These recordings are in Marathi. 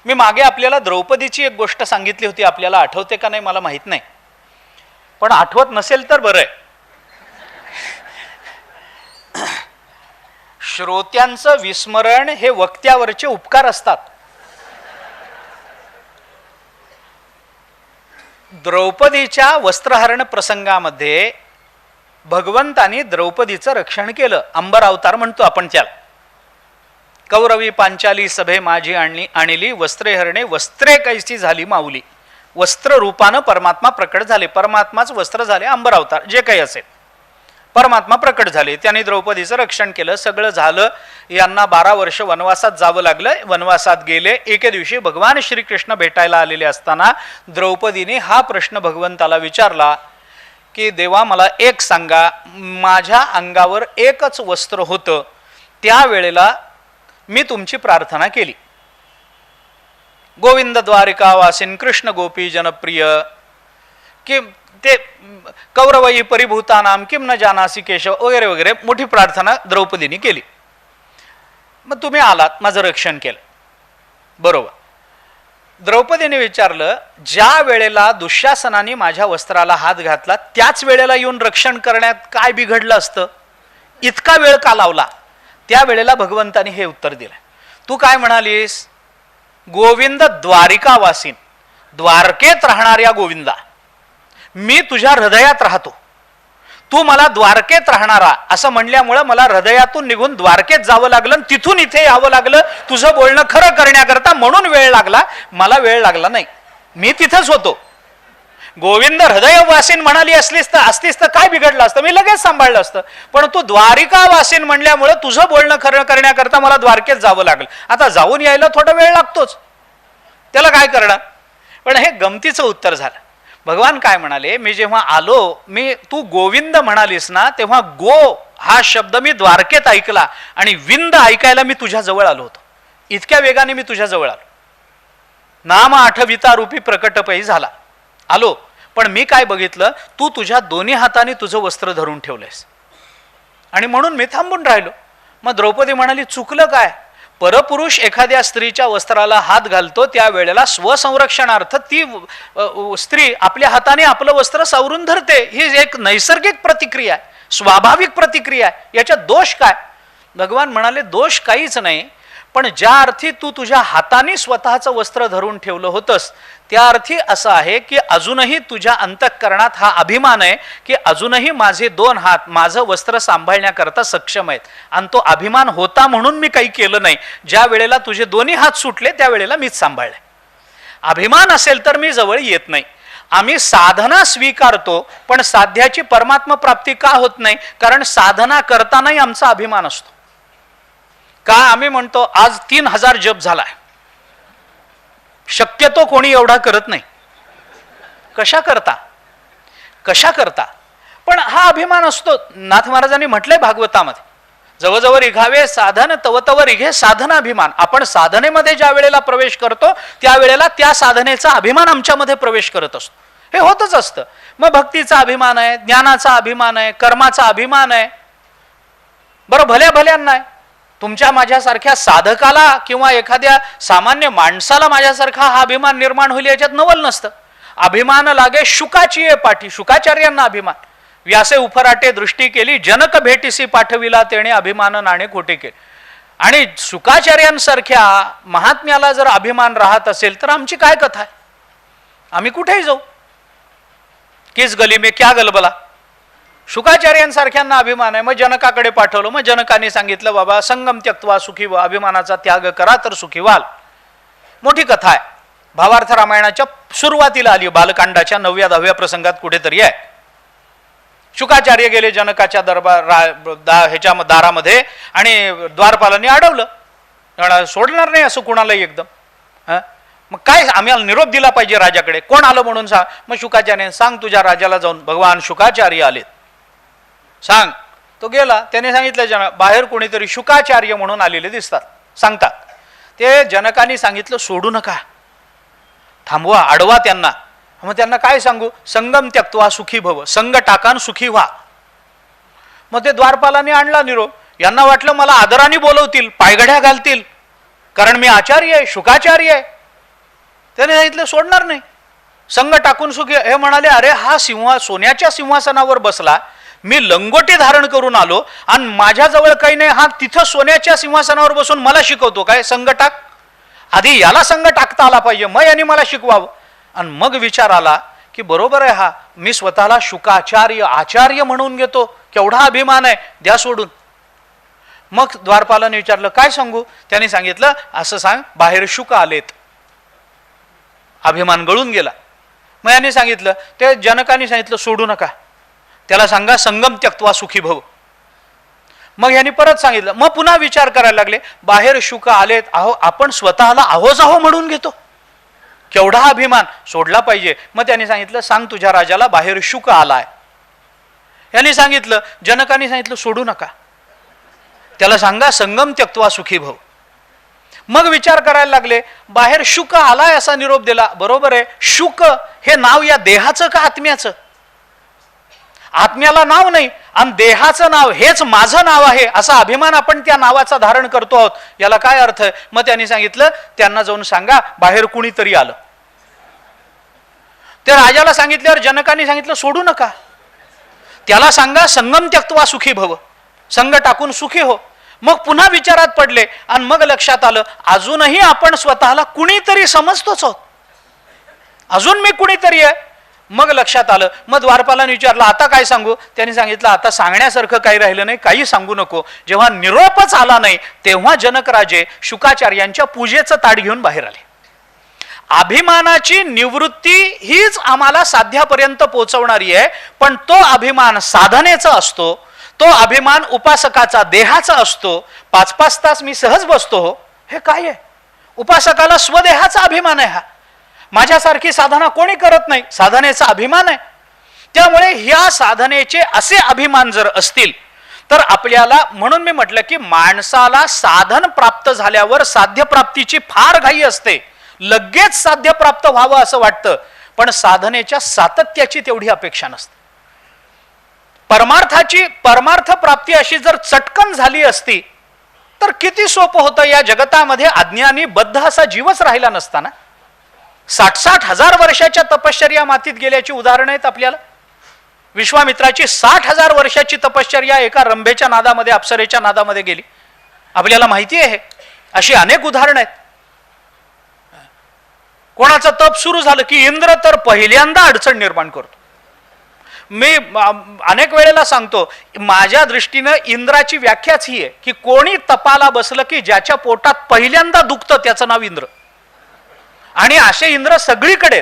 मी मागे आपल्याला द्रौपदीची एक गोष्ट सांगितली होती, आपल्याला आठवते का नाही मला माहित नाही, पण आठवत नसेल तर बरं आहे. श्रोत्यांचं विस्मरण हे वक्त्यावरचे उपकार असतात. द्रौपदीच्या वस्त्रहरण प्रसंगामध्ये भगवंतानी द्रौपदीचं रक्षण केलं. अंबर अवतार म्हणतो आपण त्याला. कौरवी पांचाली सभे माझी आणली वस्त्रे हरणे वस्त्रे कैसी झाली माऊली. वस्त्र रूपानं परमात्मा प्रकट झाले. परमात्माच वस्त्र झाले. अंबर अवतार जे काही असेल परमात्मा प्रकट झाले. त्यांनी द्रौपदीचं रक्षण केलं. सगळं झालं. यांना 12 वर्ष वनवासात जावं लागलं. वनवासात गेले. एके दिवशी भगवान श्रीकृष्ण भेटायला आलेले असताना द्रौपदीने हा प्रश्न भगवंताला विचारला की देवा मला एक सांगा, माझ्या अंगावर एकच वस्त्र होतं, त्यावेळेला मी तुमची प्रार्थना केली, गोविंद द्वारिका वासिन कृष्ण गोपी जनप्रिय, की ते कौरवई परिभूतानाम किम न जानासी केशव वगैरे वगैरे मोठी प्रार्थना द्रौपदीने केली. मग तुम्ही आलात, माझं रक्षण केलं. बरोबर. द्रौपदीने विचारलं, ज्या वेळेला दुःशासनाने माझ्या वस्त्राला हात घातला त्याच वेळेला येऊन रक्षण करण्यात काय बिघडलं असतं? इतका वेळ का लावला? त्या वेळेला भगवंतानी हे उत्तर दिलं. तू काय म्हणालीस? गोविंद द्वारिकावासीन, द्वारकेत राहणाऱ्या गोविंदा, मी तुझ्या हृदयात राहतो. तू मला द्वारकेत राहणारा असं म्हणल्यामुळं मला हृदयातून निघून द्वारकेत जावं लागलं, तिथून इथे यावं लागलं तुझं बोलणं खरं करण्याकरता, म्हणून वेळ लागला. मला वेळ लागला नाही, मी तिथंच होतो. गोविंद हृदयवासीन म्हणाली असतीस तर काय बिघडलं असतं? मी लगेच सांभाळलं असतं. पण तू द्वारिकावासीन म्हणल्यामुळं तुझं बोलणं खरं करण्याकरता मला द्वारकेत जावं लागलं. आता जाऊन यायला थोडा वेळ लागतोच, त्याला काय करणार? पण हे गमतीचं उत्तर झालं. भगवान काय म्हणाले, मी जेव्हा आलो, तू गोविंद म्हणालीस ना, तेव्हा गो हा शब्द मी द्वारकेत ऐकला आणि विंद ऐकायला मी तुझ्या जवळ आलो होतो. इतक्या वेगाने मी तुझ्या जवळ आलो. नाम आठविता रूपी प्रकटपही झाला आलो. पण मी काय बघितलं, तू तुझ्या दोन्ही हाताने तुझं वस्त्र धरून ठेवलंयस आणि म्हणून मी थांबून राहिलो. मग द्रौपदी म्हणाली, चुकलं काय? परपुरुष एखाद्या स्त्रीच्या वस्त्राला हात घालतो त्यावेळेला स्वसंरक्षणार्थ ती स्त्री आपल्या हाताने आपलं वस्त्र सावरून धरते. ही एक नैसर्गिक प्रतिक्रिया आहे, स्वाभाविक प्रतिक्रिया आहे. याच्यात दोष काय? भगवान म्हणाले, दोष काहीच नाही, पण ज्या अर्थी तू तुझ्या हाताने स्वतःचं वस्त्र धरून ठेवलं होतंस त्या अर्थी असं आहे की अजूनही तुझ्या अंतःकरणात हा अभिमान आहे की अजूनही माझे 2 हात माझं वस्त्र सांभाळण्याकरता सक्षम आहेत, आणि तो अभिमान होता म्हणून मी काही केलं नाही. ज्या वेळेला तुझे दोन्ही हात सुटले त्यावेळेला मीच सांभाळले. अभिमान असेल तर मी जवळ येत नाही. आम्ही साधना स्वीकारतो पण साध्याची परमात्मा प्राप्ती का होत नाही? कारण साधना करतानाही आमचा अभिमान असतो. का आम्ही म्हणतो आज 3000 जप झालाय, शक्यतो कोणी एवढा करत नाही. कशा करता? पण हा अभिमान असतो. नाथ महाराजांनी म्हटलंय भागवतामध्ये, जवळजवळ इघावे साधन तवतवर इघे साधना अभिमान. आपण साधनेमध्ये ज्या वेळेला प्रवेश करतो त्यावेळेला त्या साधनेचा अभिमान आमच्यामध्ये प्रवेश करत असतो. हे होतच असतं. मग भक्तीचा अभिमान आहे, ज्ञानाचा अभिमान आहे, कर्माचा अभिमान आहे. बरं, भल्यांना आहे. तुमच्या माझ्यासारख्या साधकाला किंवा एखाद्या सामान्य माणसाला माझ्यासारखा हा अभिमान निर्माण होईल याच्यात नवल नसतं. अभिमान लागे शुकाची आहे पाठी, शुकाचार्यांना अभिमान. व्यासे उफराटे दृष्टी केली, जनक भेटीसी पाठविला तेणे अभिमान नाणे खोटे केले. आणि शुकाचार्यांसारख्या महात्म्याला जर अभिमान राहत असेल तर आमची काय कथा आहे? आम्ही कुठेही जाऊ. किस गली में क्या गलबला. शुकाचार्यांसारख्यांना अभिमान आहे. मग जनकाकडे पाठवलं. मग जनकाने सांगितलं, बाबा संगम त्यक्त्वा सुखी व, अभिमानाचा त्याग करा तर सुखी व्हाल. मोठी कथा आहे. भावार्थ रामायणाच्या सुरुवातीला आली, बालकांडाच्या 9व्या 10व्या प्रसंगात कुठेतरी आहे. शुकाचार्य गेले जनकाच्या ह्याच्या दारामध्ये आणि द्वारपालांनी अडवलं. सोडणार नाही असं कुणालाही एकदम. मग काय, आम्हाला निरोप दिला पाहिजे राजाकडे. कोण आलं म्हणून सांग. मग शुकाचार्याने, सांग तुझ्या राजाला जाऊन भगवान शुकाचार्य आलेत, सांग. तो गेला. त्याने सांगितलं, बाहेर कोणीतरी शुकाचार्य म्हणून आलेले दिसतात, सांगतात. ते जनकाने सांगितलं, सोडू नका, थांबवा, अडवा त्यांना. मग त्यांना काय सांगू? संगम त्यक्त्वा सुखी भव, संग टाकान सुखी व्हा. मग ते द्वारपालाने आणला निरोप. यांना वाटलं मला आदराने बोलवतील, पायघड्या घालतील, कारण मी आचार्य आहे, शुकाचार्य आहे. त्याने सांगितलं सोडणार नाही, संग टाकून सुखी. हे म्हणाले, अरे हा सोन्याच्या सिंहासनावर बसला, मी लंगोटी धारण करून आलो आणि माझ्याजवळ काही नाही, हा तिथं सोन्याच्या सिंहासनावर बसून मला शिकवतो काय? संग टाक. आधी याला संग टाकता आला पाहिजे, मग यांनी मला शिकवावं. आणि मग विचार आला की बरोबर आहे, हा मी स्वतःला शुकाचार्य आचार्य म्हणून घेतो, केवढा अभिमान आहे, द्या सोडून. मग द्वारपालाने विचारलं काय सांगू? त्यांनी सांगितलं असं सांग, बाहेर शुक आलेत. अभिमान गळून गेला. मग यांनी सांगितलं, ते जनकाने सांगितलं सोडू नका, त्याला सांगा संगम त्यक्त्वा सुखी भव. मग यांनी परत सांगितलं. मग पुन्हा विचार करायला लागले, बाहेर शुक आलेत, अहो आपण स्वतःला आहोज आहो म्हणून घेतो, केवढा अभिमान, सोडला पाहिजे. मग त्यांनी सांगितलं सांग तुझ्या राजाला बाहेर शुक आलाय. यांनी सांगितलं, जनकाने सांगितलं सोडू नका, त्याला सांगा संगम त्यक्त्वा सुखी भव. मग विचार करायला लागले, बाहेर शुक आलाय असा निरोप दिला, बरोबर आहे. शुक हे नाव या देहाचं का आत्म्याचं? आत्म्याला नाव नाही आणि देहाचं नाव हेच माझं नाव आहे असा अभिमान आपण त्या नावाचा धारण करतो आहोत, याला काय अर्थ आहे? मग त्यांनी सांगितलं त्यांना जाऊन सांगा बाहेर कुणीतरी आलं. त्या राजाला सांगितल्यावर जनकाने सांगितलं सोडू नका, त्याला सांगा संगम त्यक्त्वा सुखी भव, संग टाकून सुखी हो. मग पुन्हा विचारात पडले आणि मग लक्षात आलं, अजूनही आपण स्वतःला कुणीतरी समजतोच आहोत, अजून मी कुणीतरी आहे. मग लक्षात आलं. मग द्वारपालाने विचारलं आता काय सांगू? त्यांनी सांगितलं आता सांगण्यासारखं काही राहिलं नाही, काही सांगू नको. जेव्हा निरोपच आला नाही तेव्हा जनकराजे शुकाचार्यांच्या पूजेचं ताट घेऊन बाहेर आले. अभिमानाची निवृत्ती हीच आम्हाला साध्यापर्यंत पोहोचवणारी आहे, पण तो अभिमान साधनेचा असतो, तो अभिमान उपासकाचा देहाचा असतो. 5-5 तास मी सहज बसतो हो, हे काय आहे? उपासकाला स्वदेहाचा अभिमान आहे. हा माझ्यासारखी साधना कोणी करत नाही, साधनेचा अभिमान आहे. त्यामुळे ह्या साधनेचे असे अभिमान जर असतील तर आपल्याला, म्हणून मी म्हटलं की माणसाला साधन प्राप्त झाल्यावर साध्य प्राप्तीची फार घाई असते, लगेच साध्य प्राप्त व्हावं असं वाटतं, पण साधनेच्या सातत्याची तेवढी अपेक्षा नसते. परमार्थ प्राप्ती अशी जर चटकन झाली असती तर किती सोपं होतं. या जगतामध्ये अज्ञानी बद्ध असा जीवच राहिला नसता ना. 60-60 हजार वर्षाच्या तपश्चर्या मातीत गेल्याची उदाहरणं आहेत आपल्याला. विश्वामित्राची 60,000 वर्षाची तपश्चर्या एका रंभेच्या नादामध्ये, अप्सरेच्या नादामध्ये गेली, आपल्याला माहिती आहे. अशी अनेक उदाहरणं आहेत. कोणाचं तप सुरू झालं की इंद्र तर पहिल्यांदा अडचण निर्माण करतो. मी अनेक वेळेला सांगतो, माझ्या दृष्टीनं इंद्राची व्याख्याच ही आहे की कोणी तपाला बसलं की ज्याच्या पोटात पहिल्यांदा दुखतं त्याचं नाव इंद्र. आणि असे इंद्र सगळीकडे.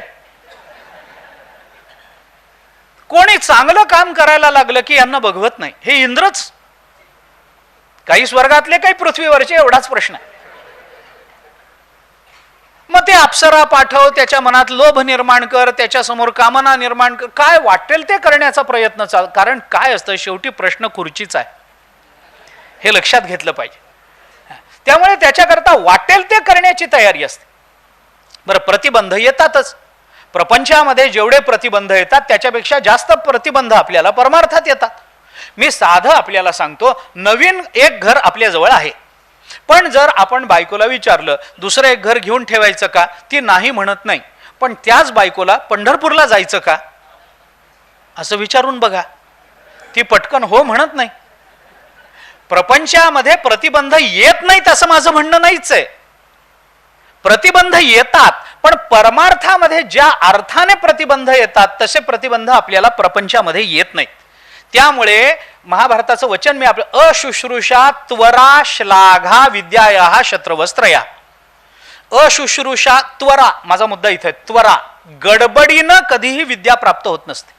कोणी चांगलं काम करायला लागलं की यांना बघवत नाही, हे इंद्रच. काही स्वर्गातले काही पृथ्वीवरचे, एवढाच प्रश्न आहे. मग ते अप्सरा पाठव, त्याच्या मनात लोभ निर्माण कर, त्याच्या समोर कामना निर्माण कर, काय वाटेल ते करण्याचा प्रयत्न चाल. कारण काय असतं, शेवटी प्रश्न खुर्चीचा आहे, हे लक्षात घेतलं पाहिजे. त्यामुळे त्याच्याकरता वाटेल ते करण्याची तयारी असते. बरं, प्रतिबंध येतातच. प्रपंचामध्ये जेवढे प्रतिबंध येतात त्याच्यापेक्षा जास्त प्रतिबंध आपल्याला परमार्थात येतात. मी साधं आपल्याला सांगतो, नवीन एक घर आपल्याजवळ आहे, पण जर आपण बायकोला विचारलं दुसरं एक घर घेऊन ठेवायचं का, ती नाही म्हणत नाही. पण त्याच बायकोला पंढरपूरला जायचं का असं विचारून बघा, ती पटकन हो म्हणत नाही. प्रपंचामध्ये प्रतिबंध येत नाहीत असं माझं म्हणणं नाहीच आहे. प्रतिबंध येतात, पण परमार्थामध्ये ज्या अर्थाने प्रतिबंध येतात तसे प्रतिबंध आपल्याला प्रपंचामध्ये येत नाहीत. त्यामुळे महाभारताचं वचन मी आपलं, अशुश्रूषा त्वरा श्लाघा विद्याया शत्रवस्त्रया. अशुश्रूषा त्वरा, माझा मुद्दा इथे, त्वरा. गडबडीनं कधीही विद्या प्राप्त होत नसते,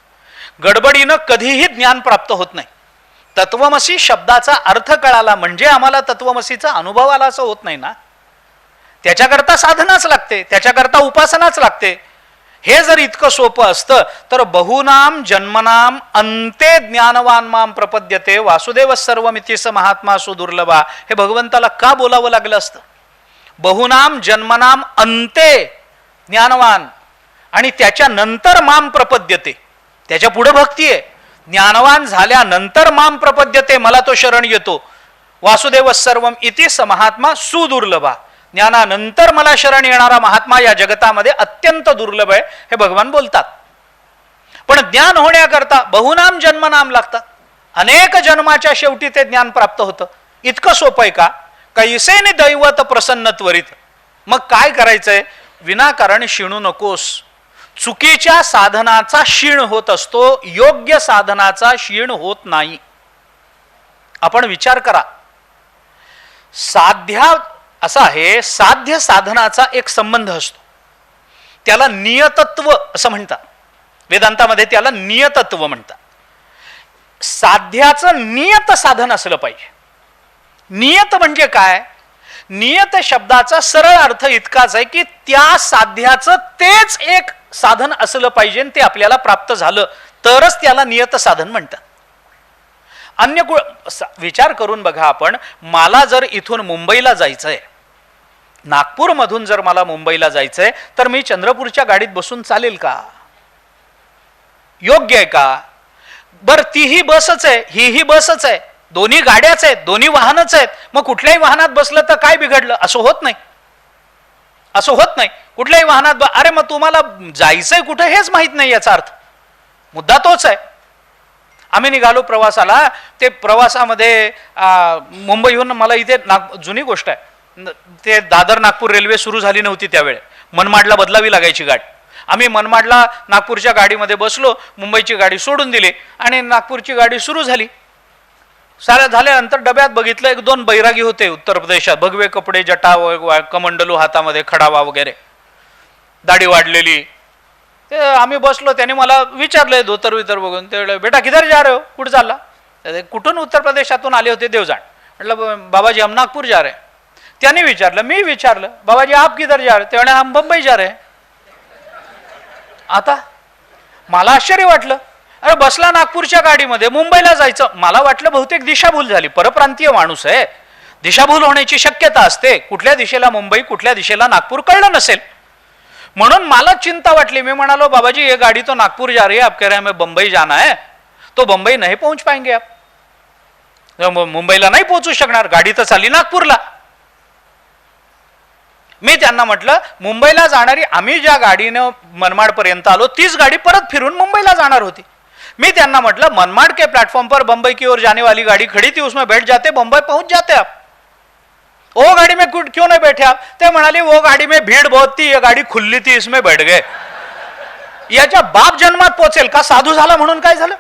गडबडीनं कधीही ज्ञान प्राप्त होत नाही. तत्वमसी शब्दाचा अर्थ कळाला म्हणजे आम्हाला तत्वमसीचा अनुभव आला असं होत नाही ना. त्याच्याकरता साधनाच लागते, त्याच्याकरता उपासनाच लागते. हे जर इतकं सोपं असतं तर बहुनाम जन्मनाम अंते ज्ञानवान माम प्रपद्यते वासुदेव सर्वमिती स महात्मा सुदुर्लभा, हे भगवंताला का बोलावं लागलं असतं? बहुनाम जन्मनाम अंते ज्ञानवान, आणि त्याच्या नंतर माम प्रपद्यते, त्याच्या पुढे भक्ती आहे. ज्ञानवान झाल्यानंतर माम प्रपद्यते, मला तो शरण येतो. वासुदेव सर्वम इति स महात्मा सुदुर्लभा, ज्ञानानंतर मला शरण येणारा महात्मा या जगतामध्ये अत्यंत दुर्लभ आहे, हे भगवान बोलतात. पण ज्ञान होण्याकरता बहुनाम जन्मनाम लागतात. अनेक जन्माच्या शेवटी ते ज्ञान प्राप्त होतं. इतकं सोपं आहे का? कैसेने दैवत प्रसन्न त्वरित. मग काय करायचंय? विनाकारण शिणू नकोस. चुकीच्या साधनाचा क्षीण होत असतो, योग्य साधनाचा क्षीण होत नाही. आपण विचार करा. साध्या असा आहे, साध्य साधनाचा एक संबंध असतो, त्याला नियतत्व असं म्हणतात. वेदांतामध्ये त्याला नियतत्व म्हणतात. साध्याचं नियत साधन असलं पाहिजे. नियत म्हणजे काय? नियत शब्दाचा सरळ अर्थ इतकाच आहे की त्या साध्याचं तेच एक साधन असलं पाहिजे, ते आपल्याला प्राप्त झालं तरच त्याला नियत साधन म्हणतात. अन्य विचार करून बघा आपण. मला जर इथून मुंबईला जायचंय, नागपूरमधून जर मला मुंबईला जायचंय, तर मी चंद्रपूरच्या गाडीत बसून चालेल का? योग्य आहे का? बर तीही बसच आहे, हीही बसच आहे, दोन्ही गाड्याच आहेत, दोन्ही वाहनच आहेत. मग कुठल्याही वाहनात बसलं तर काय बिघडलं? असं होत नाही. असं होत नाही. कुठल्याही वाहनात अरे मग तुम्हाला जायचंय कुठे हेच माहित नाही, याचा अर्थ मुद्दा तोच आहे. आम्ही निघालो प्रवासाला. ते प्रवासामध्ये मुंबईहून मला इथे जुनी गोष्ट आहे, ते दादर नागपूर रेल्वे सुरू झाली नव्हती त्यावेळे. मनमाडला बदलावी लागायची गाडी. आम्ही मनमाडला नागपूरच्या गाडीमध्ये बसलो, मुंबईची गाडी सोडून दिली आणि नागपूरची गाडी सुरू झाली. साऱ्या झाल्यानंतर डब्यात बघितलं, एक दोन बैरागी होते उत्तर प्रदेशात, भगवे कपडे, जटा, कमंडलू हातामध्ये, खडावा वगैरे, दाढी वाढलेली. ते आम्ही बसलो. त्याने मला विचारलंय धोतर वितर बघून, ते बेटा किधर जा रहे हो? कुठं चालला? कुठून? उत्तर प्रदेशातून आले होते देवजाण. म्हटलं बाबाजी हम नागपूर जा रहे. त्याने विचारलं, मी विचारलं बाबाजी आप किधर जा रहे? ते म्हणे हम मुंबई जा रहे. आता मला आश्चर्य वाटलं. अरे बसला नागपूरच्या गाडीमध्ये, मुंबईला जायचं. मला वाटलं बहुतेक दिशाभूल झाली. परप्रांतीय माणूस आहे, दिशाभूल होण्याची शक्यता असते. कुठल्या दिशेला मुंबई, कुठल्या दिशेला नागपूर कळलं नसेल, म्हणून मला चिंता वाटली. मी म्हणालो बाबाजी ये गाडी तो नागपूर जा रही है, आप कह रहे हैं मैं बंबई जाना है, तो बंबई नहीं पहुंच पाएंगे आप, मुंबईला नाही पोहोचू शकणार, गाडी तर चालली नागपूरला. मी त्यांना म्हटलं मुंबईला जाणारी, आम्ही ज्या गाडीनं मनमाड पर्यंत आलो तीच गाडी परत फिरून मुंबईला जाणार होती. मी त्यांना म्हटलं मनमाड के प्लेटफॉर्म पर बंबई की ओर जाने वाली गाड़ी खड़ी थी, उसमें बैठ जाते, बंबई पहुंच जाते आप. वो गाड़ी में क्यों नहीं बैठे आप? ते म्हणाले वो गाड़ी में भीड़ बहुत थी, ये गाड़ी खुल्ली थी, इसमें बैठ गए. याच्या बाप जन्मात पोचेल का? साधू झाला म्हणून काय झालं?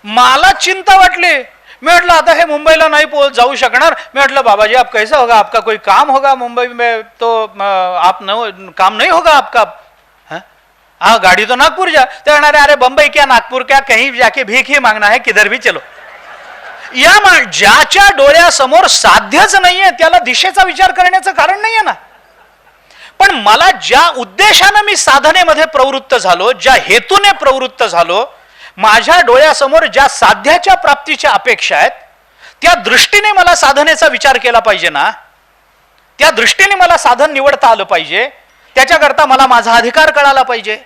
मला चिंता वाटली. मी म्हटलं आता हे मुंबईला नाही जाऊ शकणार. मी म्हटलं बाबाजी आप कैसा होगा, आपका कोई काम होगा मुंबई में, तो आप काम नहीं होगा आपका. हाँ गाड़ी तो नागपुर जा. ते म्हणारे अरे बंबई क्या नागपूर क्या, कहीं जाके भीख ही मांगना है, किधर भी चलो. या ज्याच्या डोळ्यासमोर साध्यच नाहीये त्याला दिशेचा विचार करण्याचं कारण नाहीये ना. पण मला ज्या उद्देशाने मी साधनेमध्ये प्रवृत्त झालो, ज्या हेतूने प्रवृत्त झालो, माझ्या डोळ्यासमोर ज्या साध्याच्या प्राप्तीच्या अपेक्षा आहेत, त्या दृष्टीने मला साधनेचा विचार केला पाहिजे ना. त्या दृष्टीने मला साधन निवडता आलं पाहिजे. त्याच्याकरता मला माझा अधिकार कळाला पाहिजे.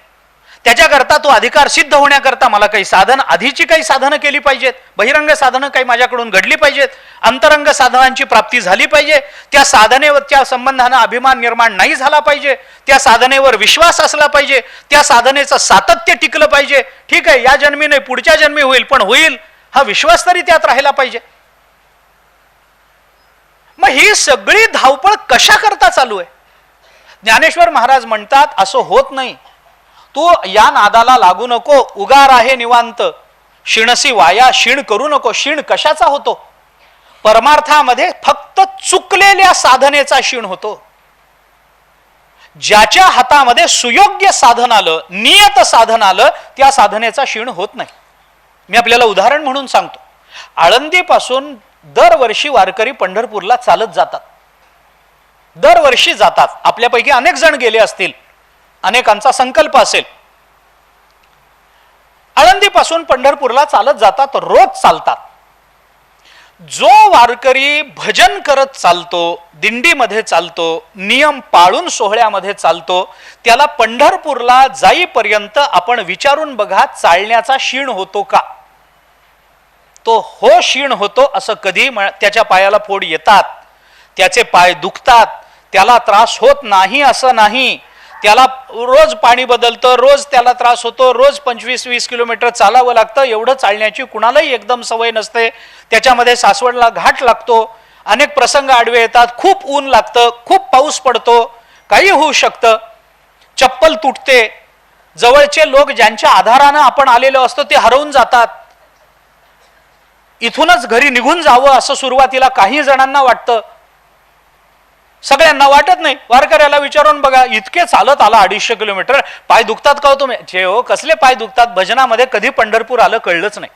त्याच्याकरता तो अधिकार सिद्ध होण्याकरता मला काही साधन, आधीची काही साधनं केली पाहिजेत. बहिरंग साधनं काही माझ्याकडून घडली पाहिजेत. अंतरंग साधनांची प्राप्ती झाली पाहिजे. त्या साधनेवरच्या संबंधानं अभिमान निर्माण नाही झाला पाहिजे. त्या साधनेवर विश्वास असला पाहिजे. त्या साधनेचं सातत्य टिकलं पाहिजे. ठीक आहे, या जन्मी नाही पुढच्या जन्मी होईल, पण होईल हा विश्वास तरी त्यात राहिला पाहिजे. मग ही सगळी धावपळ कशा करता चालू आहे? ज्ञानेश्वर महाराज म्हणतात असं होत नाही. तू या नादाला लागू नको. उगार आहे निवांत, शिणसी वाया, शिण करू नको. शिण कशाचा होतो? परमार्थामध्ये फक्त चुकलेल्या साधनेचा शिण होतो. ज्याच्या हातामध्ये सुयोग्य साधन आलं, नियत साधन आलं, त्या साधनेचा शिण होत नाही. मी आपल्याला उदाहरण म्हणून सांगतो. आळंदीपासून दरवर्षी वारकरी पंढरपूरला चालत जातात. दरवर्षी जातात. आपल्यापैकी अनेक जण गेले असतील, अनेकांचा संकल्प असेल. आळंदीपासून पंढरपूरला चालत जातात, रोज चालतात. जो वारकरी भजन करत चालतो, दिंडीमध्ये चालतो, नियम पाळून सोहळ्यामध्ये चालतो, त्याला पंढरपूरला जाईपर्यंत आपण विचारून बघा चालण्याचा शीण होतो का? तो हो शीण होतो. असं कधी त्याच्या पायाला फोड येतात, त्याचे पाय दुखतात, त्याला त्रास होत नाही असं नाही, त्याला रोज पाणी बदलतं, रोज त्याला त्रास होतो, रोज 25-20 किलोमीटर चालावं लागतं. एवढं चालण्याची कुणालाही एकदम सवय नसते. त्याच्यामध्ये सासवडला घाट लागतो, अनेक प्रसंग आडवे येतात, खूप ऊन लागतं, खूप पाऊस पडतो, काही होऊ शकतं, चप्पल तुटते, जवळचे लोक ज्यांच्या आधारानं आपण आलेलो असतो ते हरवून जातात. इथूनच घरी निघून जावं असं सुरुवातीला काही जणांना वाटतं, सगळ्यांना वाटत नाही. वारकऱ्याला विचारून बघा, इतके चालत आला 250 किलोमीटर, पाय दुखतात का हो तुम्ही? जे हो, कसले पाय दुखतात, भजनामध्ये कधी पंढरपूर आलं कळलंच नाही.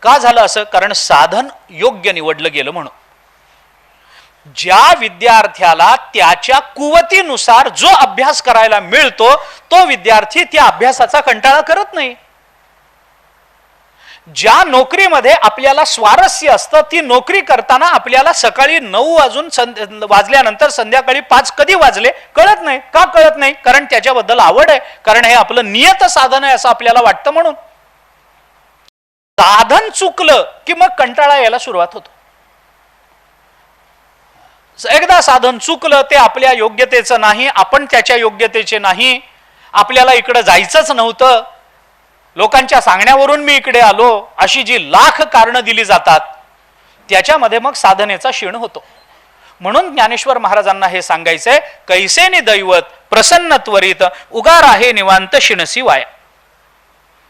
का झालं असं? कारण साधन योग्य निवडलं गेलं म्हणून. ज्या विद्यार्थ्याला त्याच्या कुवतीनुसार जो अभ्यास करायला मिळतो तो विद्यार्थी त्या अभ्यासाचा कंटाळा करत नाही. ज्या नोकरीमध्ये आपल्याला स्वारस्य असतं ती नोकरी करताना आपल्याला सकाळी 9 वाजल्यानंतर संध्याकाळी 5 कधी वाजले कळत नाही. का कळत नाही? कारण त्याच्याबद्दल आवड आहे, कारण हे आपलं नियत साधन आहे असं आपल्याला वाटतं. म्हणून साधन चुकलं की मग कंटाळा यायला सुरुवात होतो. एकदा साधन चुकलं ते आपल्या योग्यतेचं नाही, आपण त्याच्या योग्यतेचे नाही, आपल्याला इकडे जायचंच नव्हतं, लोकांच्या सांगण्यावरून मी इकडे आलो, अशी जी लाख कारणं दिली जातात त्याच्यामध्ये मग साधनेचा क्षीण होतो. म्हणून ज्ञानेश्वर महाराजांना हे सांगायचंय, कैसेनी दैवत प्रसन्न त्वरित उगार आहे निवांत शिणसी वाया.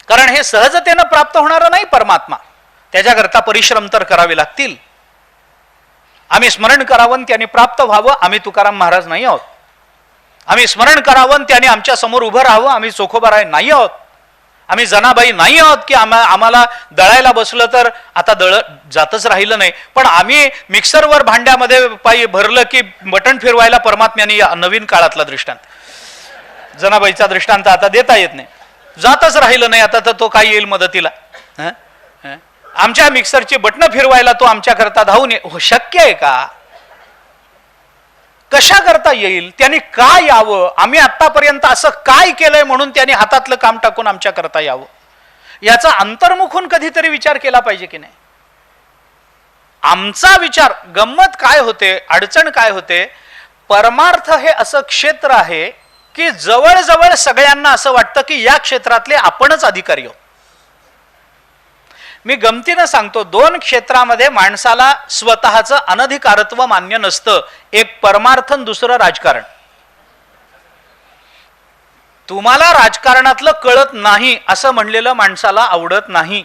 कारण हे सहजतेनं प्राप्त होणारं नाही परमात्मा, त्याच्याकरता परिश्रम तर करावे लागतील. आम्ही स्मरण करावं त्यांनी प्राप्त व्हावं, आम्ही तुकाराम महाराज नाही आहोत. आम्ही स्मरण करावं त्यांनी आमच्या समोर उभं राहावं, आम्ही चोखोबाराय नाही आहोत. आम्ही जनाबाई नाही आहोत की आम्हाला दळायला बसलं तर आता दळ जातच राहिलं नाही, पण आम्ही मिक्सरवर भांड्यामध्ये पायी भरलं की बटन फिरवायला परमात्म्याने नवीन काळातला दृष्टांत, जनाबाईचा दृष्टांत आता देता येत नाही, जातच राहिलं नाही, आता तर तो काय येईल मदतीला? आमच्या मिक्सरची बटणं फिरवायला तो आमच्या करता धावून शक्य आहे का? कशा करता येईल? त्यांनी का यावं? आम्ही आतापर्यंत असं काय केलंय म्हणून त्यांनी हातातलं काम टाकून आमच्या करता यावं? याचा अंतर्मुखून कधीतरी विचार केला पाहिजे की नाही? आमचा विचार, गंमत काय होते, अडचण काय होते, परमार्थ हे असं क्षेत्र आहे की जवळजवळ सगळ्यांना असं वाटतं की या क्षेत्रातले आपणच अधिकारी आहोत. मी गमतीनं सांगतो, 2 क्षेत्रामध्ये माणसाला स्वतःचं अनधिकारत्व मान्य नसतं, एक परमार्थ, दुसरं राजकारण. तुम्हाला राजकारणातलं कळत नाही असं म्हणलेलं माणसाला आवडत नाही.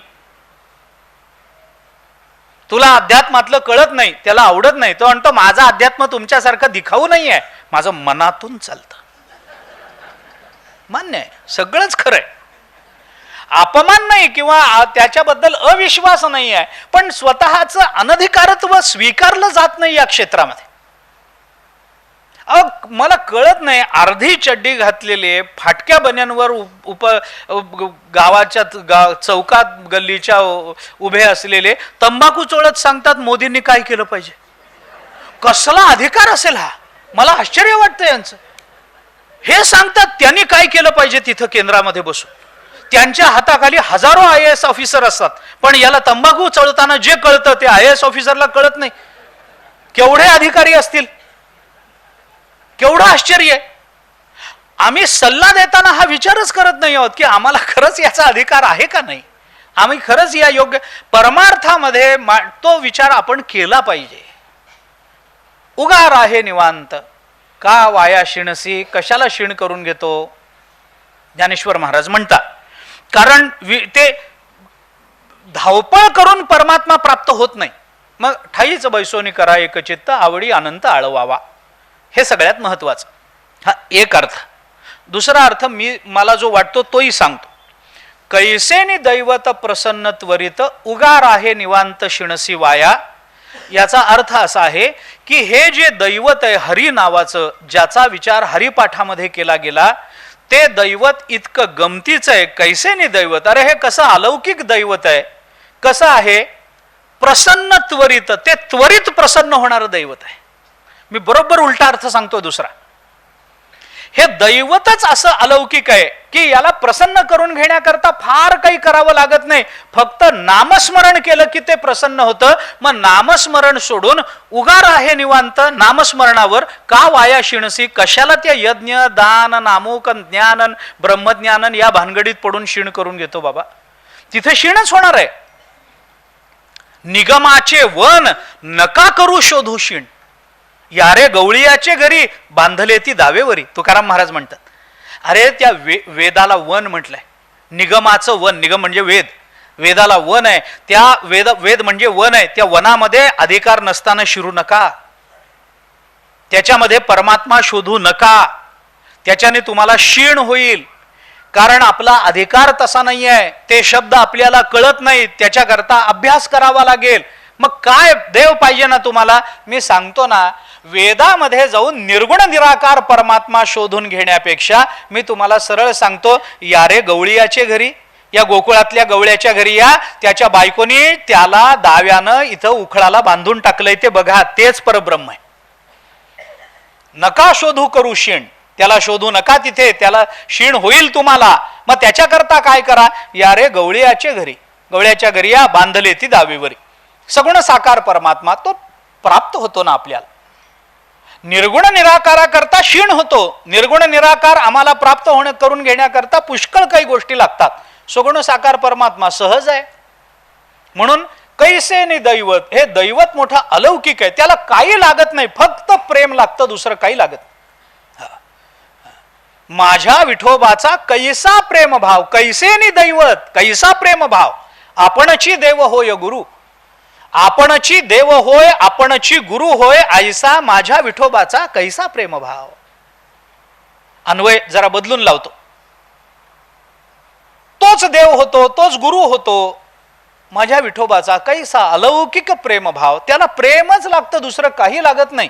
तुला अध्यात्मातलं कळत नाही त्याला आवडत नाही. तो म्हणतो माझा अध्यात्म तुमच्यासारखं दिखाऊ नाहीये, माझं मनातून चालतं. मान्य आहे, सगळंच खरंय, अपमान नाही किंवा त्याच्याबद्दल अविश्वास नाही आहे, पण स्वतःचं अनधिकारत्व स्वीकारलं जात नाही या क्षेत्रामध्ये. मला कळत नाही, अर्धी चड्डी घातलेले फाटक्या बन्यांवर गावाच्या चौकात गल्लीच्या उभे असलेले तंबाखू चोळत सांगतात मोदींनी काय केलं पाहिजे. कसला अधिकार असेल हा? मला आश्चर्य वाटतं यांचं. हे सांगतात त्यांनी काय केलं पाहिजे तिथं केंद्रामध्ये बसून. त्यांच्या हाताखाली हजारो IAS ऑफिसर असतात, पण याला तंबाखू चळताना जे कळतं ते IAS ऑफिसरला कळत नाही. केवढे अधिकारी असतील, केवढं आश्चर्य आहे. आम्ही सल्ला देताना हा विचारच करत नाही आहोत की आम्हाला खरंच याचा अधिकार आहे का नाही, आम्ही खरंच या योग्य परमार्थामध्ये तो विचार आपण केला पाहिजे. उगार आहे निवांत का वाया शिणसी, कशाला शिण करून घेतो? ज्ञानेश्वर महाराज म्हणतात, कारण ते धावपळ करून परमात्मा प्राप्त होत नाही. मग ठाईच बैसोनी करा एकचित्त, आवडी अनंत आळवावा, हे सगळ्यात महत्वाचं. हा एक अर्थ. दुसरा अर्थ मला जो वाटतो तोही सांगतो. कैसेनी दैवत प्रसन्न त्वरित उगार आहे निवांत शिणसी वाया. याचा अर्थ असा आहे की हे जे दैवत आहे हरी नावाचं, ज्याचा विचार हरिपाठामध्ये केला गेला, ते दैवत इतकं गमतीचं आहे. कैसेनी दैवत, अरे हे कसं अलौकिक दैवत आहे, कसं आहे? प्रसन्न त्वरित, ते त्वरित प्रसन्न होणारं दैवत आहे. मी बरोबर उलटा अर्थ सांगतो दुसरा. हे दैवतच असं अलौकिक आहे की याला प्रसन्न करून घेण्याकरता फार काही करावं लागत नाही, फक्त नामस्मरण केलं की ते प्रसन्न होतं. मग नामस्मरण सोडून उगार आहे निवांत नामस्मरणावर का वाया शिणसी, कशाला त्या यज्ञ दान नामोकन ज्ञानन ब्रह्मज्ञानन या भानगडीत पडून शिण करून घेतो बाबा. तिथे शिणच होणार आहे. निगमाचे वन नका करू शोधू शिण, यारे गवळीयाचे घरी बांधले ती दावेवरी, तुकाराम महाराज म्हणतात. अरे त्या वेदाला वन म्हटलंय, निगमाचं वन, निगम म्हणजे वेद, वेदाला वन आहे, त्या वेद म्हणजे वन आहे, त्या वनामध्ये अधिकार नसताना शिरू नका, त्याच्यामध्ये परमात्मा शोधू नका, त्याच्याने तुम्हाला क्षीण होईल. कारण आपला अधिकार तसा नाही आहे, ते शब्द आपल्याला कळत नाहीत, त्याच्याकरता अभ्यास करावा लागेल. मग काय देव पाहिजे ना तुम्हाला, मी सांगतो ना, वेदामध्ये जाऊन निर्गुण निराकार परमात्मा शोधून घेण्यापेक्षा मी तुम्हाला सरळ सांगतो, या रे गवळीयाचे घरी, या गोकुळातल्या गवळ्याच्या घरी या, त्याच्या बायकोनी त्याला दाव्यानं इथं उखळाला बांधून टाकलंय, ते बघा, तेच परब्रह्म आहे. नका शोधू करू क्षीण, त्याला शोधू नका, तिथे त्याला क्षीण होईल तुम्हाला. मग त्याच्याकरता काय करा, या रे गवळीयाचे घरी, गवळ्याच्या घरी या, बांधले ती दावीवरी. सगुण साकार परमात्मा तो प्राप्त होतो ना आपल्याला. निर्गुण निराकाराकरता क्षीण होतो, निर्गुण निराकार आम्हाला प्राप्त होणे करून घेण्याकरता पुष्कळ काही गोष्टी लागतात. सगुण साकार परमात्मा सहज आहे. म्हणून कैसे नि दैवत, हे दैवत मोठा अलौकिक आहे, त्याला काही लागत नाही, फक्त प्रेम लागतं, दुसरं काही लागत नाही. माझ्या विठोबाचा कैसा प्रेम भाव, कैसे नि दैवत, कैसा प्रेम भाव, आपणची देव होय गुरु, आपणची देव होय, आपणची गुरु होय, ऐसा माझ्या विठोबाचा कैसा प्रेम भाव. अन्वय जरा बदलून लावतो. तोच देव होतो, तोच गुरु होतो, माझ्या विठोबाचा कैसा अलौकिक प्रेम भाव, त्याला प्रेमच लागतं, दुसरं काही लागत नाही.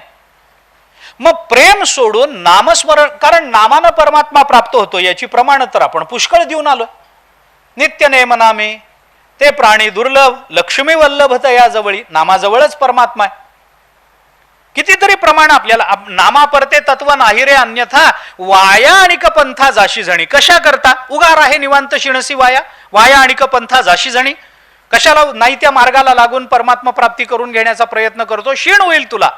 मग प्रेम सोडून नामस्मरण, कारण नामानं परमात्मा प्राप्त होतो याची प्रमाण तर आपण पुष्कळ देऊन आलो. नित्य नेम नामे ते प्राणी दुर्लभ, लक्ष्मी वल्लभत या जवळी, नामाजवळच परमात्मा आहे. कितीतरी प्रमाण आपल्याला, नामापरते तत्व नाही रे अन्यथा, वाया आणिक पंथा जाशी जणी. कशा करता, उगार आहे निवांत शिणसी वाया, वाया आणिक पंथा जाशी जणी, कशाला नाही त्या मार्गाला लागून परमात्मा प्राप्ती करून घेण्याचा प्रयत्न करतो, क्षीण होईल तुला.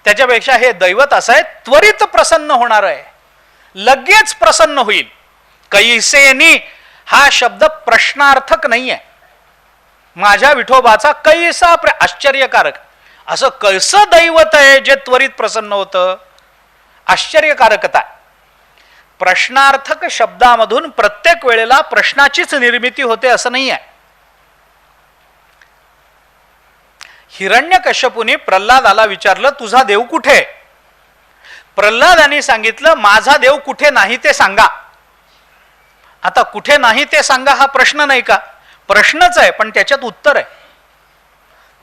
त्याच्यापेक्षा हे दैवत असं आहे, त्वरित प्रसन्न होणार आहे, लगेच प्रसन्न होईल. कैसेनी हा शब्द प्रश्नार्थक नाही आहे. माझ्या विठोबाचा कैसा आश्चर्यकारक, असं कैसं दैवत आहे जे त्वरित प्रसन्न होतं, आश्चर्यकारकता. प्रश्नार्थक शब्दामधून प्रत्येक वेळेला प्रश्नाचीच निर्मिती होते असं नाही आहे. हिरण्यकश्यपूने प्रल्हादाला विचारलं, तुझा देव कुठे? प्रल्हादाने सांगितलं, माझा देव कुठे नाही ते सांगा. आता कुठे नाही ते सांगा हा प्रश्न नाही का, प्रश्नच आहे, पण त्याच्यात उत्तर आहे.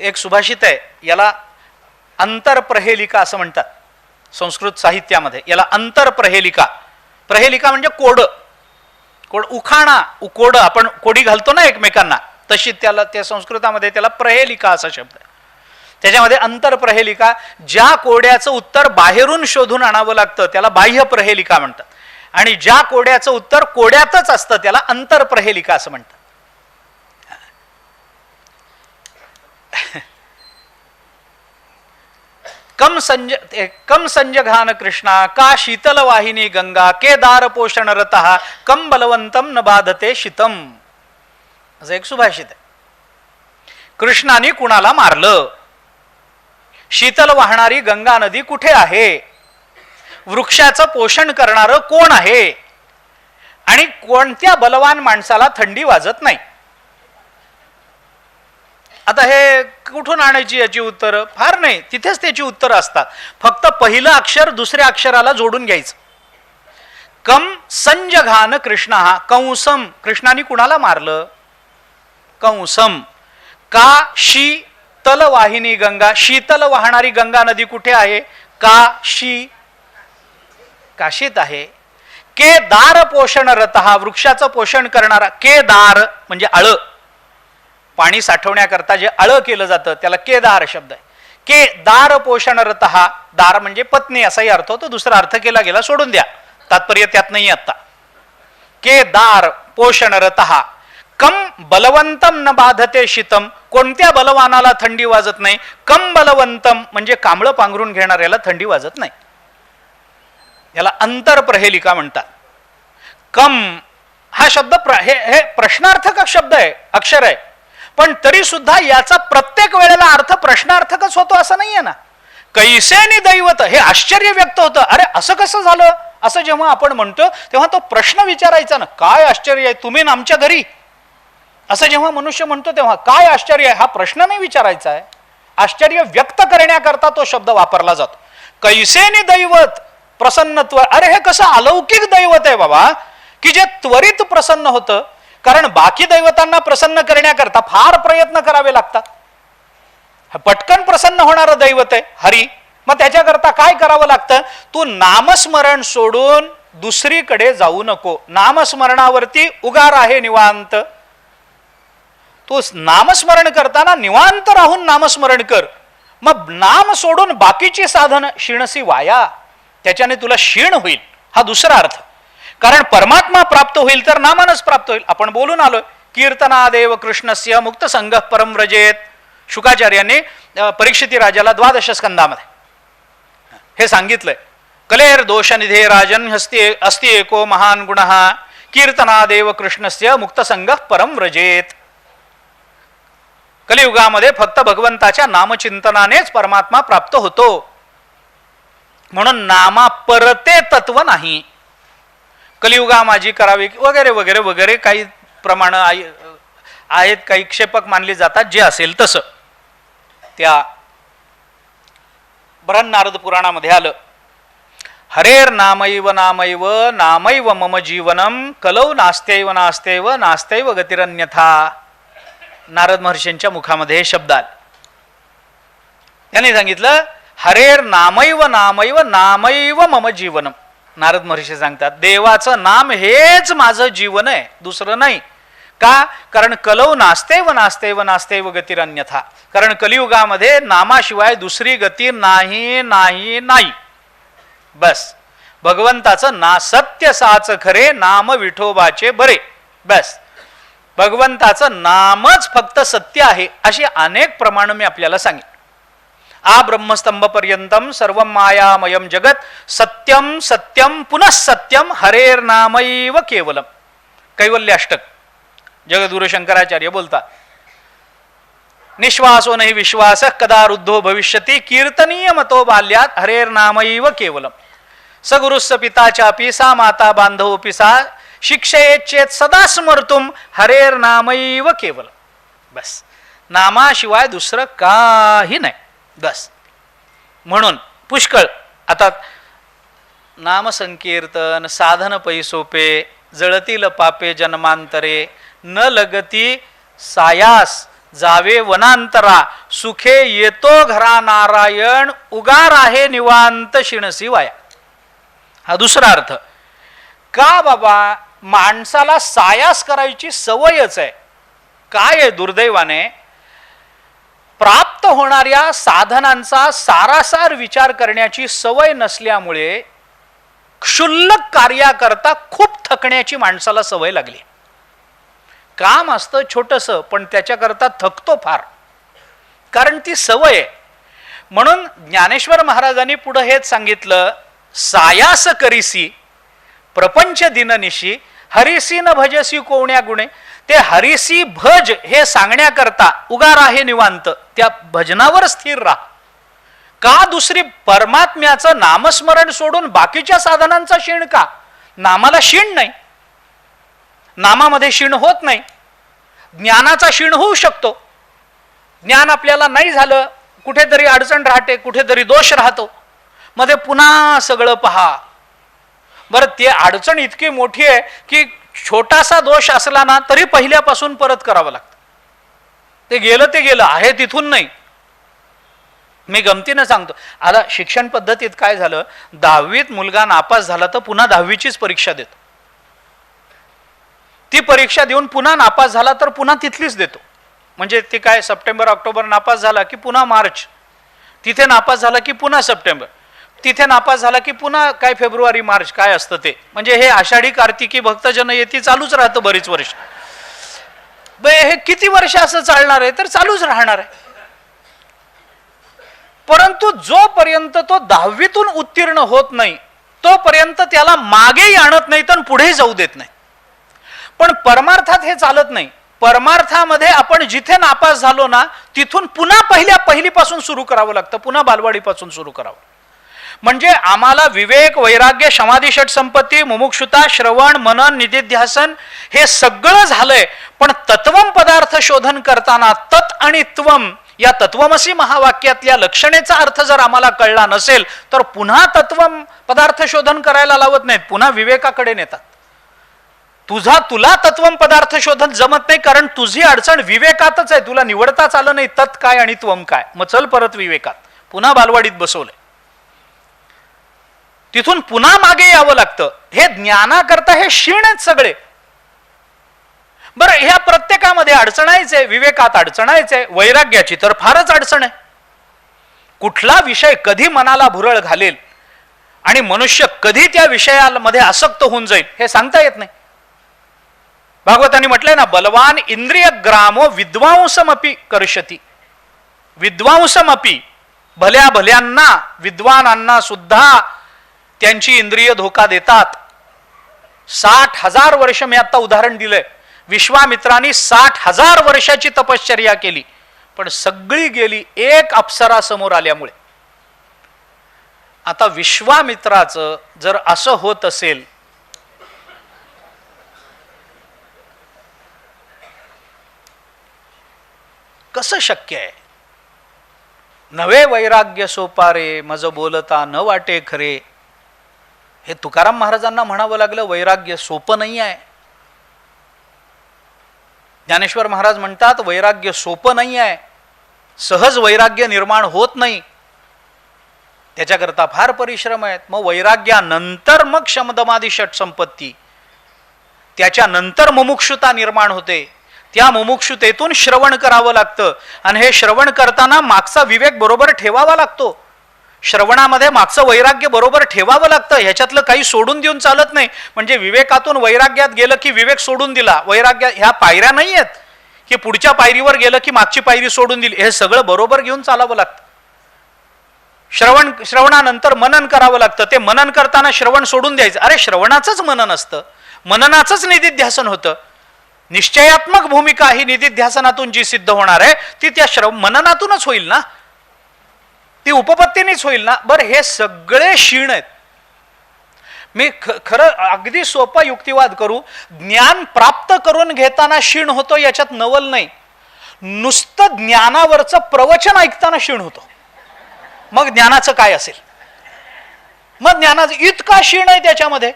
एक सुभाषित आहे, याला अंतरप्रहेलिका असं म्हणतात संस्कृत साहित्यामध्ये, याला अंतरप्रहेलिका. प्रहेलिका म्हणजे कोड, कोड उखाणा, कोड आपण कोडी घालतो ना एकमेकांना, तशी त्याला त्या संस्कृतामध्ये त्याला प्रहेलिका असा शब्द आहे. त्याच्यामध्ये अंतरप्रहेलिका, ज्या कोड्याचं उत्तर बाहेरून शोधून आणावं लागतं त्याला बाह्य प्रहेलिका म्हणतात, आणि ज्या कोड्याचं उत्तर कोड्यातच असतं त्याला अंतरप्रहेलिका असं म्हणतात. कम संजघान कृष्णा का शीतल वाहिनी गंगा के दार पोषण रतः कम बलवंतम न बाधते शीतम, असं एक सुभाषित आहे. कृष्णाने कुणाला मारलं, शीतल वाहणारी गंगा नदी कुठे आहे, वृक्षाचं पोषण करणारं कोण आहे, आणि कोणत्या बलवान माणसाला थंडी वाजत नाही. आता हे कुठून आणायची याची उत्तरं, फार नाही, तिथेच त्याची उत्तरं असतात. फक्त पहिलं अक्षर दुसऱ्या अक्षराला जोडून घ्यायचं. कम संजघान कृष्ण, हा कंसम, कृष्णाने कुणाला मारलं, कंसम. का शीतल वाहिनी गंगा, शीतल वाहणारी गंगा नदी कुठे आहे, काशी, काशीत आहे. के दार पोषण रतः, वृक्षाचं पोषण करणारा, के दार म्हणजे आळ, पाणी साठवण्याकरता जे आळ केलं जातं त्याला केदार शब्द आहे. के दार पोषण रतः, दार म्हणजे पत्नी असाही अर्थ होतो, दुसरा अर्थ केला गेला सोडून द्या, तात्पर्य त्यात नाही आता. के दार पोषणरतः कम बलवंतम न बाधते शीतम, कोणत्या बलवानाला थंडी वाजत नाही. कम बलवंतम म्हणजे कांबळं पांघरून घेणाऱ्याला थंडी वाजत नाही. याला अंतरप्रहेलिका म्हणतात. कम हा शब्द हे प्रश्नार्थक शब्द आहे, अक्षर आहे, पण तरी सुद्धा याचा प्रत्येक वेळेला अर्थ प्रश्नार्थकच होतो असं नाहीये ना. कैसेनी दैवत, हे आश्चर्य व्यक्त होतं. अरे असं कसं झालं, असं जेव्हा आपण म्हणतो तेव्हा तो प्रश्न विचारायचा ना, काय आश्चर्य आहे तुम्ही आमच्या घरी, असं जेव्हा मनुष्य म्हणतो तेव्हा काय आश्चर्य आहे हा प्रश्न नाही विचारायचा आहे. आश्चर्य व्यक्त करण्याकरता तो शब्द वापरला जातो. कैसेनी दैवत प्रसन्नत्व, अरे हे कसं अलौकिक दैवत आहे बाबा की जे त्वरित प्रसन्न होतं. कारण बाकी दैवतांना प्रसन्न करण्याकरता फार प्रयत्न करावे लागतात. पटकन प्रसन्न होणारं दैवत आहे हरी, मग त्याच्याकरता काय करावं लागतं. तू नामस्मरण सोडून दुसरीकडे जाऊ नको. नामस्मरणावरती उगार आहे निवांत. तू नामस्मरण करताना निवांत राहून नामस्मरण कर. मग नाम सोडून बाकीची साधन क्षीणसी वाया, त्याच्याने तुला क्षीण होईल. हा दुसरा अर्थ. कारण परमात्मा प्राप्त होईल तर नामानच प्राप्त होईल. आपण बोलून आलोय कीर्तनादेव कृष्णस्य मुक्त संघ परम व्रजेत, शुकाचार्यांनी परीक्षिती राजाला 12 स्कंदामध्ये हे सांगितलंय. कलेर दोषनिधे राजन अस्ति एको महान गुणः कीर्तनादेव कृष्णस्य मुक्त संघ परम व्रजेत. कलियुगामध्ये फक्त भगवंताच्या नामचिंतनानेच परमात्मा प्राप्त होतो. म्हणून नामापरते तत्व नाही. कलियुगा माझी करावी वगैरे वगैरे वगैरे काही प्रमाण आहेत, काही क्षेपक मानली जातात, जे असेल तसं. त्या बृहन्नारद पुराणामध्ये आलं, हरेर नामैव नामैव नामैव मम जीवनम कलौ नास्त्यैव नास्त्यैव नास्त्यैव गतिरन्यथा. नारद महर्षींच्या मुखामध्ये हे शब्द आले. त्यांनी सांगितलं हरेर नामैव नामैव नामैव मम जीवनम. नारद महर्षी सांगतात देवाचं नाम हेच माझं जीवन आहे, दुसरं नाही. का? कारण कलौ नास्तेव नास्तेव नास्तेव गतिरन्यथा. कारण कलियुगामध्ये नामाशिवाय दुसरी गती नाही नाही नाही. बस भगवंताचं ना सत्य साच खरे नाम विठोबाचे बरे. बस भगवंताचं नामच फक्त सत्य आहे. अशी अनेक प्रमाण मी आपल्याला सांगेन. आ ब्रह्मस्तंभ पर्यंतम सर्व मायामयम जगत सत्यम सत्यम पुनः सत्यम हरेर नामैव केवलम. कैवल्याष्टक जगद्गुरु शंकराचार्य बोलतात, निश्वासो नहि विश्वास कदा रुद्धो भविष्यति कीर्तनीय मतो बाल्यात हरेर नामैव केवलम. सगुरुस्स पिता चापि सा माता बांधवोपि सा शिक्षयेच्चेत सदा स्मर्तुम हरेर नामैव केवलम. बस नामाशिवाय दुसरं काही नाही. बस म्हणून पुष्कळ आता नामसंकीर्तन साधन पैसोपे जळतील पापे जन्मांतरे न लगती सायास जावे वनांतरा सुखे येतो घरा नारायण उगार आहे निवांत शिणसी वाया. हा दुसरा अर्थ. का बाबा माणसाला सायास करायची सवयच आहे. काय आहे दुर्दैवाने प्राप्त होणाऱ्या साधनांचा सारासार विचार करण्याची सवय नसल्यामुळे क्षुल्लक कार्याकरता खूप थकण्याची माणसाला सवय लागली. काम असतं छोटंसं पण त्याच्याकरता थकतो फार, कारण ती सवय आहे. म्हणून ज्ञानेश्वर महाराजांनी पुढे हेच सांगितलं, सायास करीसी प्रपंच दिननिशी हरिसी न भजसी कोण्या गुणे. ते हरिसी भज हे सांगण्याकरता उगार आहे निवांत, त्या भजनावर स्थिर राहा. का दुसरी परमात्म्याचं नामस्मरण सोडून बाकीच्या साधनांचा क्षीण का? नामाला क्षीण नाही, नामामध्ये क्षीण होत नाही. ज्ञानाचा क्षीण होऊ शकतो. ज्ञान आपल्याला नाही झालं, कुठेतरी अडचण राहते, कुठेतरी दोष राहतो, मध्ये पुन्हा सगळं पहा. बरं ते अडचण इतकी मोठी आहे की छोटासा दोष असला ना तरी पहिल्यापासून परत करावं लागतं. ते गेलं आहे तिथून नाही. मी गमतीनं सांगतो, आता शिक्षण पद्धतीत काय झालं, 10वीत मुलगा नापास झाला तर पुन्हा 10वीचीच परीक्षा देतो. ती परीक्षा देऊन पुन्हा नापास झाला तर पुन्हा तिथलीच देतो. म्हणजे ती काय सप्टेंबर ऑक्टोबर नापास झाला की पुन्हा मार्च, तिथे नापास झाला की पुन्हा सप्टेंबर. तिथे नापास झाला की पुन्हा काय फेब्रुवारी मार्च काय असतं ते, म्हणजे हे आषाढी कार्तिकी भक्तजन येती चालूच राहतं बरीच वर्ष. हे किती वर्ष असं चालणार आहे? तर चालूच राहणार आहे. परंतु जोपर्यंत तो 10वीतून उत्तीर्ण होत नाही तोपर्यंत त्याला मागेही आणत नाही तर पुढेही जाऊ देत नाही. पण परमार्थात हे चालत नाही. परमार्थामध्ये आपण जिथे नापास झालो ना तिथून पुन्हा पहिलीपासून सुरू करावं लागतं, पुन्हा बालवाडीपासून सुरू करावं. म्हणजे आम्हाला विवेक, वैराग्य, समाधी, षट संपत्ती, मुमुक्षुता, श्रवण, मनन, निधिध्यासन हे सगळं झालंय. पण तत्वम पदार्थ शोधन करताना तत् आणि त्वम या तत्वमसी महावाक्यातल्या लक्षणेचा अर्थ जर आम्हाला कळला नसेल तर पुन्हा तत्वम पदार्थ शोधन करायला लावत नाहीत, पुन्हा विवेकाकडे नेतात. तुला तत्वम पदार्थ शोधन जमत नाही कारण तुझी अडचण विवेकातच आहे. तुला निवडताच आलं नाही तत् काय आणि त्वम काय. मग चल परत विवेकात. पुन्हा बालवाडीत बसवलंय. तिथून पुन्हा मागे यावं लागतं. हे ज्ञानाकरता हे क्षीण आहेत सगळे. बरं, ह्या प्रत्येकामध्ये अडचणायच आहे. विवेकात अडचणायच आहे. वैराग्याची तर फारच अडचण आहे. कुठला विषय कधी मनाला भुरळ घालेल आणि मनुष्य कधी त्या विषयामध्ये आसक्त होऊन जाईल हे सांगता येत नाही. भागवतांनी म्हटलंय ना, बलवान इंद्रिय ग्रामो विद्वांसमपि कर्षती. विद्वांसमपि भल्या भल्यांना, विद्वानांना सुद्धा त्यांची इंद्रिय धोका देतात. 60,000 वर्ष मी आता उदाहरण दिलंय. विश्वामित्रांनी 60,000 वर्षाची तपश्चर्या केली पण सगळी गेली एक अप्सरा समोर आल्यामुळे. आता विश्वामित्राचं जर असं होत असेल कसं शक्य आहे? नवे वैराग्य सोपारे मज बोलता न वाटे खरे. हे तुकाराम महाराजांना म्हणावं लागलं. वैराग्य सोपं नाही आहे. ज्ञानेश्वर महाराज म्हणतात वैराग्य सोपं नाही आहे. सहज वैराग्य निर्माण होत नाही. त्याच्याकरता फार परिश्रम आहेत. मग वैराग्यानंतर मग शमदमादी षट संपत्ती, त्याच्यानंतर मुमुक्षुता निर्माण होते. त्या मुमुक्षुतेतून श्रवण करावं लागतं आणि हे श्रवण करताना मागचा विवेक बरोबर ठेवावा लागतो. श्रवणामध्ये मागचं वैराग्य बरोबर ठेवावं लागतं. ह्याच्यातलं काही सोडून देऊन चालत नाही. म्हणजे विवेकातून वैराग्यात गेलं की विवेक सोडून दिला. वैराग्य ह्या पायऱ्या नाही आहेत की पुढच्या पायरीवर गेलं की मागची पायरी सोडून दिली. हे सगळं बरोबर घेऊन चालावं लागतं. श्रवणानंतर मनन करावं लागतं. ते मनन करताना श्रवण सोडून द्यायचं. अरे श्रवणाचंच मनन असतं, मननाचंच निधिध्यासन होतं. निश्चयात्मक भूमिका ही निधिध्यासनातून जी सिद्ध होणार आहे ती त्या मननातूनच होईल ना, ती उपपत्तीनेच होईल ना. बरं, हे सगळे क्षीण आहेत. मी खरं अगदी सोपा युक्तिवाद करू. ज्ञान प्राप्त करून घेताना क्षीण होतो याच्यात नवल नाही. नुसतं ज्ञानावरचं प्रवचन ऐकताना क्षीण होतो. मग ज्ञानाचं काय असेल? मग ज्ञानाचं इतका क्षीण आहे त्याच्यामध्ये.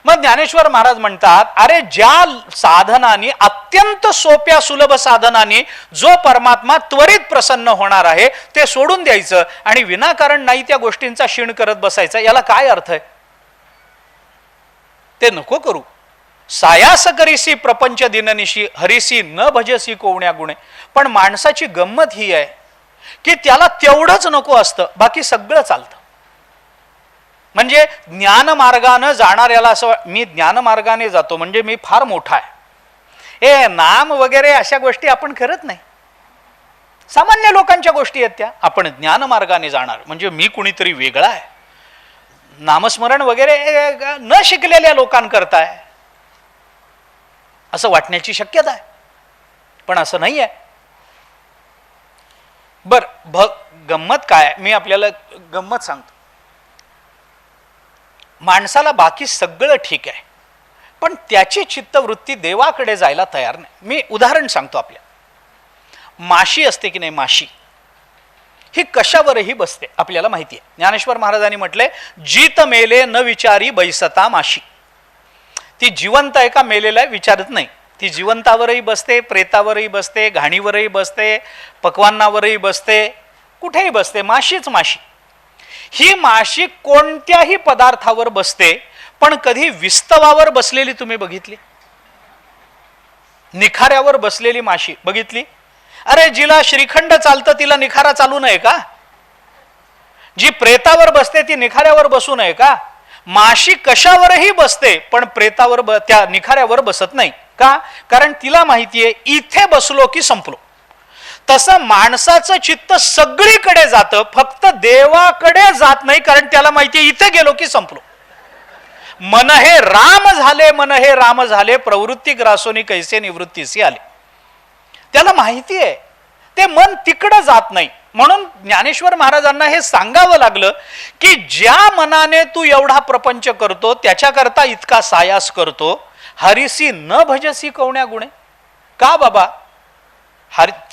मग ज्ञानेश्वर महाराज म्हणतात अरे ज्या साधनाने, अत्यंत सोप्या सुलभ साधनाने जो परमात्मा त्वरित प्रसन्न होणार आहे ते सोडून द्यायचं आणि विनाकारण नाही त्या गोष्टींचा क्षीण करत बसायचा. याला काय अर्थ आहे? ते नको करू. सायास करीसी प्रपंच दिननिशी हरिसी न भजसी कोवण्या गुणे. पण माणसाची गंमत ही आहे की त्याला तेवढंच नको असतं, बाकी सगळं चालतं. म्हणजे ज्ञानमार्गानं जाणाऱ्याला असं, मी ज्ञानमार्गाने जातो म्हणजे मी फार मोठा आहे. हे नाम वगैरे अशा गोष्टी आपण करत नाही. सामान्य लोकांच्या गोष्टी आहेत त्या. आपण ज्ञानमार्गाने जाणार म्हणजे मी कुणीतरी वेगळा आहे. नामस्मरण वगैरे न शिकलेल्या लोकांकरताय असं वाटण्याची शक्यता आहे, पण असं नाही आहे. बर, गंमत काय? मी आपल्याला गंमत सांगतो. माणसाला बाकी सगळं ठीक आहे पण त्याची चित्तवृत्ती देवाकडे जायला तयार नाही. मी उदाहरण सांगतो. आपल्या माशी असते की नाही, माशी ही कशावरही बसते आपल्याला माहिती आहे. ज्ञानेश्वर महाराजांनी म्हटले जीत मेले न विचारी बैसता माशी. ती जिवंत आहे का मेलेला आहे विचारत नाही. ती जिवंतावरही बसते, प्रेतावरही बसते, घाणीवरही बसते, पक्वांनावरही बसते, कुठेही बसते. माशीच माशी. ही माशी कोणत्याही पदार्थावर बसते पण कधी विस्तवावर बसलेली तुम्ही बघितली? निखाऱ्यावर बसलेली माशी बघितली? अरे जिला श्रीखंड चालतं तिला निखारा चालू नये का? जी प्रेतावर बसते ती निखाऱ्यावर बसू नये का? माशी कशावरही बसते पण प्रेतावर त्या निखाऱ्यावर बसत नाही का? कारण तिला माहितीये इथे बसलो की संपलो. तसं माणसाचं चित्त सगळीकडे जातं, फक्त देवाकडे जात नाही, कारण त्याला माहितीये इथे गेलो की संपलो. मन हे राम झाले, मन हे राम झाले, प्रवृत्ती ग्रासोनी कैसे निवृत्तीसी आले. त्याला माहिती आहे ते मन तिकडं जात नाही. म्हणून ज्ञानेश्वर महाराजांना हे सांगावं लागलं की ज्या मनाने तू एवढा प्रपंच करतो त्याच्याकरता इतका सायास करतो, हरिसी न भजसी कवण्या गुणे. का बाबा,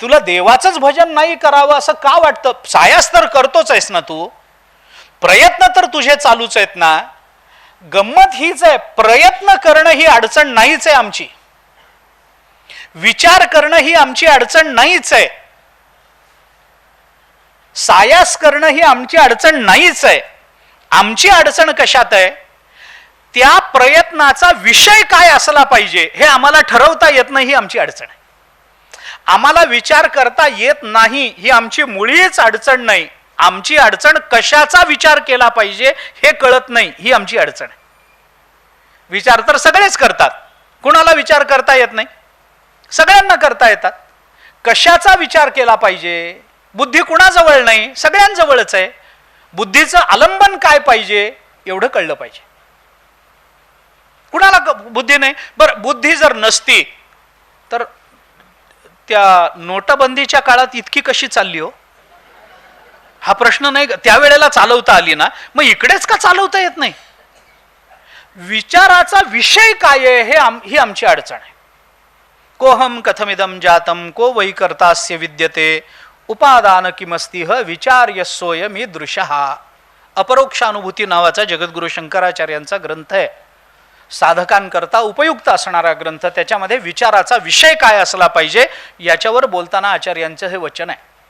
तुला देवाचंच भजन नाही करावं असं का वाटतं? सायास तर करतोच आहेस ना तू, प्रयत्न तर तुझे चालूच आहेत ना. गंमत हीच आहे, प्रयत्न करणं ही अडचण नाहीच आहे आमची, विचार करणं ही आमची अडचण नाहीच आहे, सायास करणं ही आमची अडचण नाहीच आहे. आमची अडचण कशात आहे? त्या प्रयत्नाचा विषय काय असला पाहिजे हे आम्हाला ठरवता येत नाही, ही आमची अडचण आहे. आम्हाला विचार करता येत नाही ही आमची मुळीच अडचण नाही. आमची अडचण कशाचा विचार केला पाहिजे हे कळत नाही, ही आमची अडचण आहे. विचार तर सगळेच करतात, कुणाला विचार करता येत नाही? सगळ्यांना करता येतात. कशाचा विचार केला पाहिजे? बुद्धी कुणाजवळ नाही, सगळ्यांजवळच आहे. बुद्धीचं आलंबन काय पाहिजे एवढं कळलं पाहिजे. कुणाला बुद्धी नाही? बरं, बुद्धी जर नसती तर त्या नोटबंदीच्या काळात इतकी कशी चालली हो? हा प्रश्न नाही. त्यावेळेला चालवता आली ना, मग इकडेच का चालवता येत नाही? विचाराचा विषय काय आहे ही आमची अडचण आहे. कोहम कथमिदम जातम को वै कर्तास्य विद्यते उपादान किमस्ति ह विचार्यसोय मी दृश्य. अपरोक्षानुभूती नावाचा जगद्गुरु शंकराचार्यांचा ग्रंथ आहे, साधकांकरता उपयुक्त असणारा ग्रंथ. त्याच्यामध्ये विचाराचा विषय काय असला पाहिजे याच्यावर बोलताना आचार्यांचं हे वचन आहे.